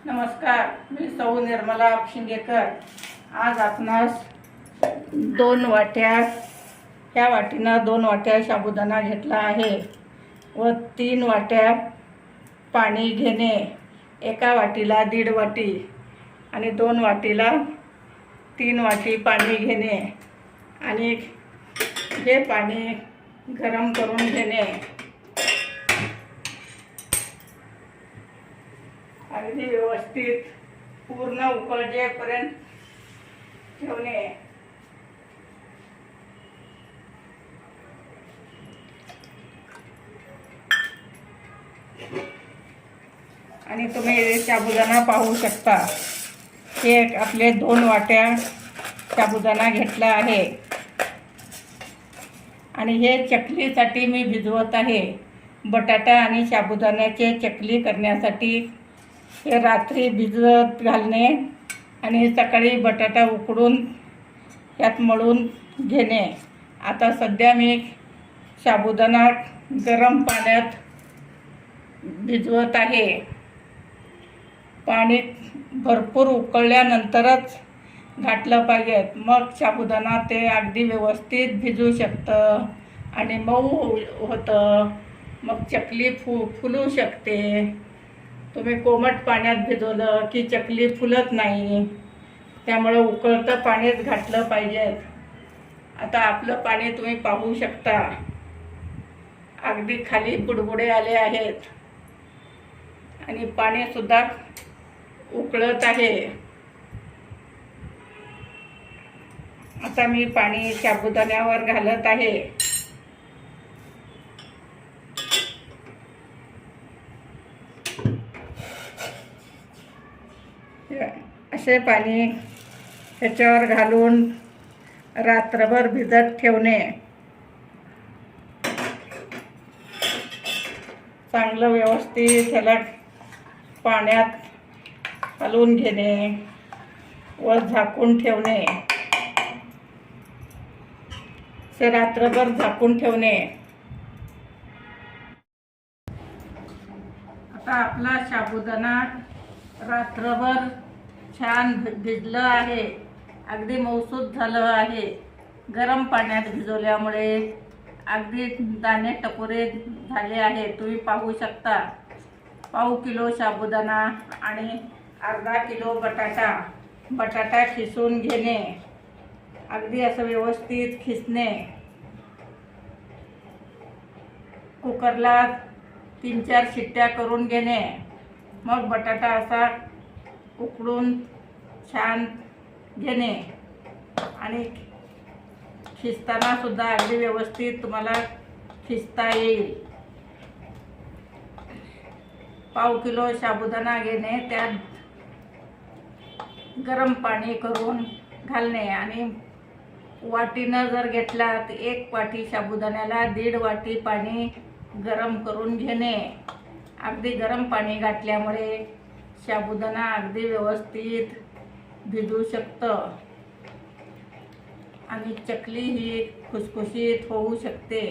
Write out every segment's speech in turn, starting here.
नमस्कार, मी सौ निर्मला शिंगेकर। आज आपणास 2 वाट्या, ह्या वाटीनं 2 वाट्या साबुदाणा घेतला आहे व 3 वाट्या पाणी घेणे। एका वाटीला 1.5 वाटी आणि 2 वाटीला 3 वाटी पाणी घेणे आणि हे पाणी गरम करून घेणे। अगदी व्यवस्थित पूर्ण उकळजेपर्यंत ठेवणे। आणि तुम्ही साबुदाणा पाहू शकता। हे आपले 2 वाट्या साबुदाणा घेतला आहे आणि हे चकलीसाठी मी भिजवत आहे। बटाटा आणि साबुदाण्याचे चकली करण्यासाठी हे रात्री भिजत घालणे आणि सकाळी बटाटा उकडून यात मळून घेणे। आता सध्या मी साबुदाणा गरम पाण्यात भिजवत आहे। पाणी भरपूर उकळल्यानंतरच घातलं पाहिजे, मग साबुदाणा ते अगदी व्यवस्थित भिजू शकतं आणि मऊ होतं, मग चकली फुलू शकते। तुम्ही कोमट पाण्यात भिजवलं की चकली फुलत नाही, त्यामुळे उकळतं पाणीच घातलं पाहिजे। आता आपलं पाणी तुम्ही पाहू शकता, अगदी खाली बुडबुडे आले आहेत आणि पाणीसुद्धा उकळत आहे। आता मी पाणी साबुदाण्यावर घालत आहे। असे पाणी ह्याच्यावर घालून रात्रभर भिजत ठेवणे। चांगलं व्यवस्थित ह्याला पाण्यात घालून घेणे व झाकून ठेवणे। असे रात्रभर झाकून ठेवणे। आता आपला साबुदाणा रात्रभर छान भिजलं आहे, अगदी मऊसूत झालं आहे। गरम पाण्यात भिजवल्यामुळे अगदी दाणे टपोरे झाले आहे, तुम्ही पाहू शकता। पाव किलो साबुदाणा आणि अर्धा किलो बटाटा खिसून घेणे, अगदी असं व्यवस्थित खिसणे। कुकरला 3-4 शिट्ट्या करून घेणे, मग बटाटा असा उकडून छान घेणे आणि खिसताना सुद्धा अगदी व्यवस्थित तुम्हाला खिसता येईल। पाव किलो साबुदाणा घेणे, त्यात गरम पाणी करून घालणे आणि वाटीनं जर घेतला तर 1 वाटी साबुदाण्याला 1.5 वाटी पाणी गरम करून घेणे। अगदी गरम पाणी घातल्यामुळे साबुदाणा अगदी व्यवस्थित भिजू शकतं आणि चकली ही खुसखुशीत होऊ शकते।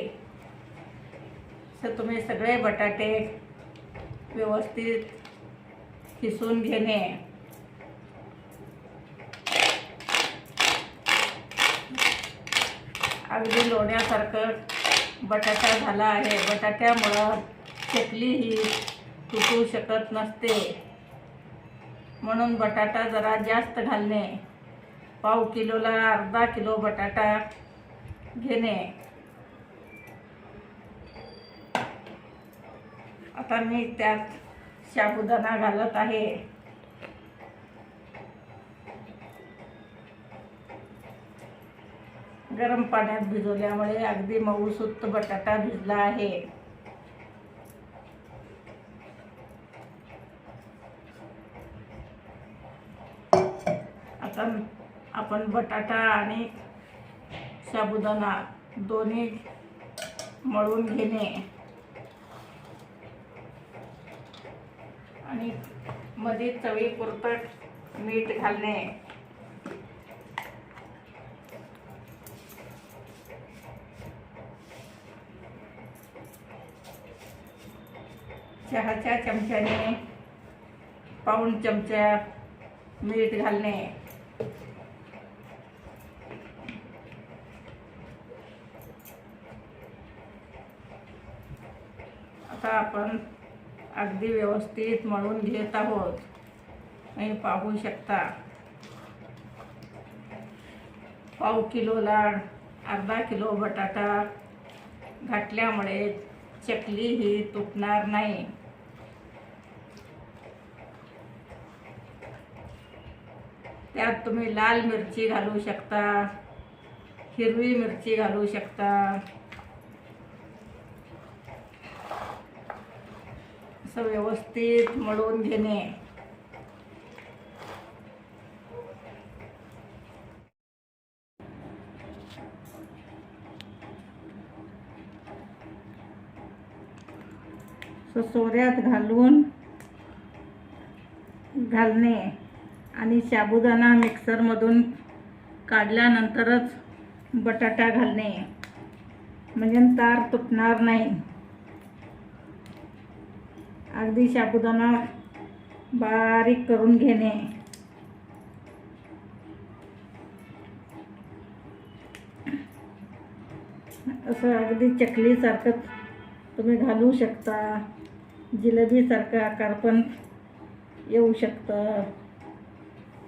तर तुम्ही सगळे बटाटे व्यवस्थित खिसून घेणे। अगदी लोण्यासारखं बटाटा झाला आहे। बटाट्यामुळं चकली ही तुटू शकत नसते, म्हणून बटाटा जरा जास्त घालणे। पाव किलोला अर्धा किलो बटाटा घेणे। आता मी त्यात साबुदाणा घालत आहे। गरम पाण्यात भिजवल्यामुळे अगदी मऊसूत बटाटा भिजला आहे। आता आपण बटाटा आणि साबुदाणा दोन्ही मळून घेणे आणि मध्ये चवीपुरतं मीठ घालणे। चहाच्या चमच्याने पाऊण चमचा मीठ घालणे. आता आपण अगदी व्यवस्थित मळून घेत आहोत. तुम्ही पाहू शकता. पाव किलोला अर्धा किलो बटाटा घातल्यामुळे चकली ही तुटणार नाही. त्यात तुम्ही लाल मिरची घालू शकता, हिरवी मिरची घालू शकता. असं व्यवस्थित मळून घेणे. सोऱ्यात घालणे आणि साबुदाणा मिक्सरमधून काढल्यानंतरच बटाटा घालणे, म्हणजे तार तुटणार नाही. अगदी साबुदाणा बारीक करून घेणे. असं अगदी चकलीसारखं तुम्ही घालू शकता. जिलेबीसारखं आकार पण येऊ शकतं.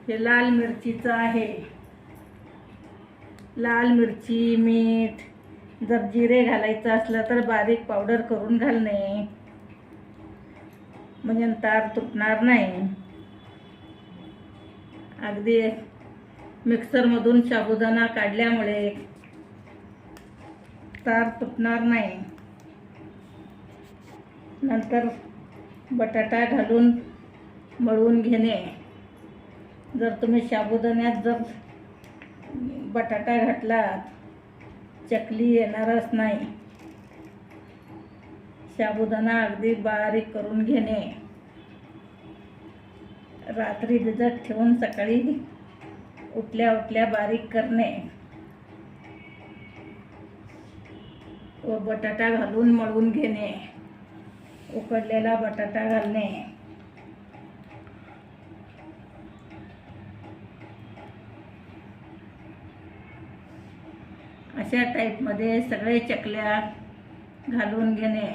हे लाल मिरचीचं आहे. लाल मिरची, मीठ, जर जिरे घालायचं असलं तर बारीक पावडर करून घालणे, म्हणजे तार तुटणार नाही. अगदी मिक्सरमधून साबुदाणा काढल्यामुळे तार तुटणार नाही. नंतर बटाटा घालून मळून घेणे. जर तुम्ही साबुदाण्यात जर बटाटा घातला चकली येणारच नाही. साबुदाणा अगदी बारीक करून घेणे. रात्री भिजत ठेवून सकाळी उठल्या उठल्या बारीक करणे व बटाटा घालून मळून घेणे. उकडलेला बटाटा घालणे. अशा टाईपमध्ये सगळे चकल्या घालून घेणे.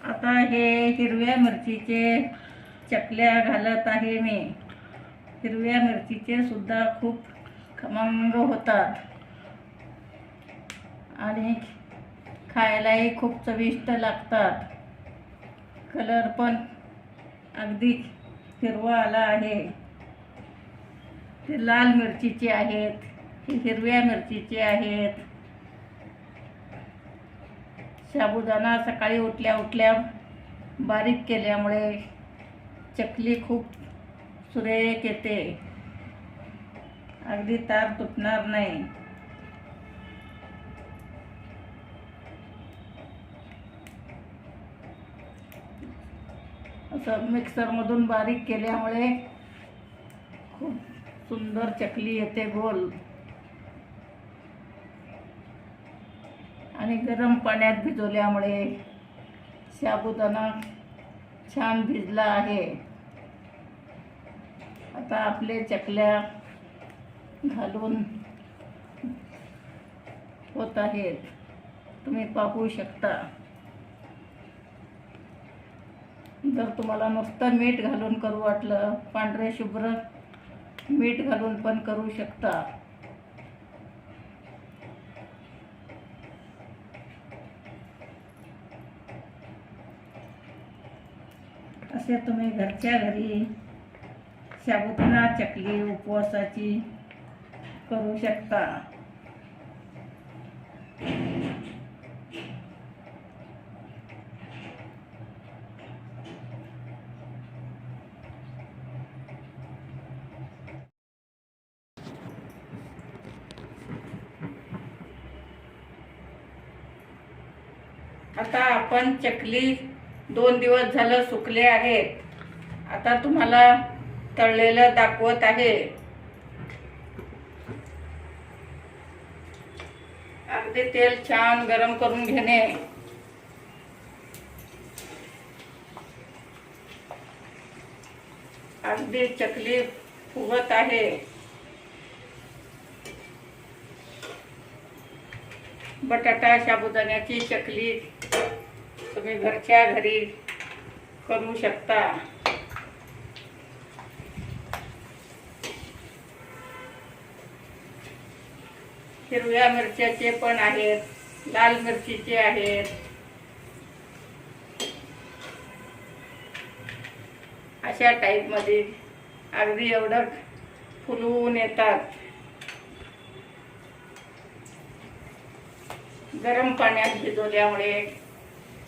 आता हे हिरव्या मिरचीचे चकल्या घालत आहे मी. हिरव्या मिरचीचे सुद्धा खूप खमंग होतात आणि खायलाही खूप चविष्ट लागतात. कलर पण अगदी हिरवा आला आहे. ते लाल मिरचीचे आहेत, हे हिरव्या मिरचीचे आहेत. साबुदाणा सकाळी उठल्या उठल्या बारीक केल्यामुळे चकली खूप सुरेख येते. अगदी तार तुटणार नाही. असं मिक्सरमधून बारीक केल्यामुळे खूप सुंदर चकली येते गोल. आणि गरम पाण्यात भिजवल्यामुळे साबुदाणा छान भिजला आहे. आता आपले चकल्या घालून होत आहेत. तुम्ही पाहू शकता. जर तुम्हाला नुसतं मीठ घालून करू वाटलं, पांढरे शुभ्र मीठ घालून पण करू शकता. असे तुम्ही घरच्या घरी साबुदाणा चकली उपवासाची करू शकता. आता आपण चकली 2 दिवस झालं सुकले आहेत. आता तुम्हाला तळलेलं दाखवत आहे. अगदी तेल छान गरम करून घेणे. अगदी चकली फुगत आहे. बटाटा साबुदाण्याची चकली तुम्ही घरच्या घरी करू शकता. हिरव्या मिरच्याचे पण आहेत, लाल मिरचीचे आहेत. अशा टाईपमध्ये अगदी एवढं फुलवून येतात. गरम पाण्यात भिजवल्यामुळे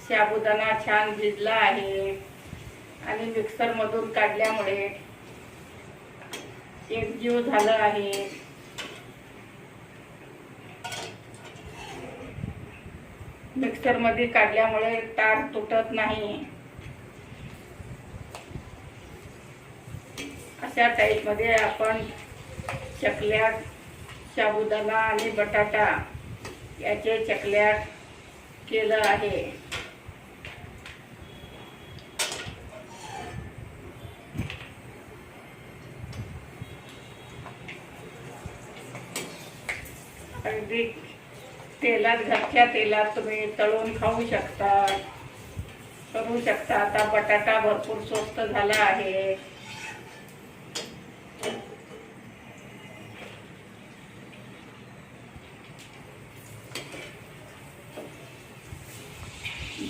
साबुदाणा छान भिजला आहे आणि मिक्सरमधून काढल्यामुळे एकजीव झालं आहे. मिक्सरमध्ये काढल्यामुळे तार तुटत नाही. अशा टाईपमध्ये आपण चकल्या, साबुदाणा आणि बटाटा याचे चकल्या केलं आहे. अगदी तेलात, घरच्या तेलात तुम्ही तळून खाऊ शकता, करू शकता. आता बटाटा भरपूर स्वस्त झाला आहे.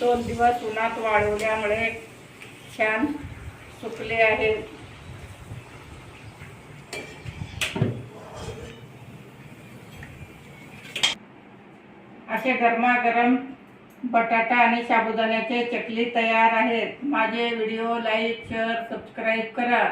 दोन दिवस उन्हात वाळवल्यामुळे छान सुकले आहेत. असे गरमागरम बटाटा आणि साबुदाण्याचे चकली तयार आहेत. माझे व्हिडिओ लाईक, शेअर, सबस्क्राईब करा.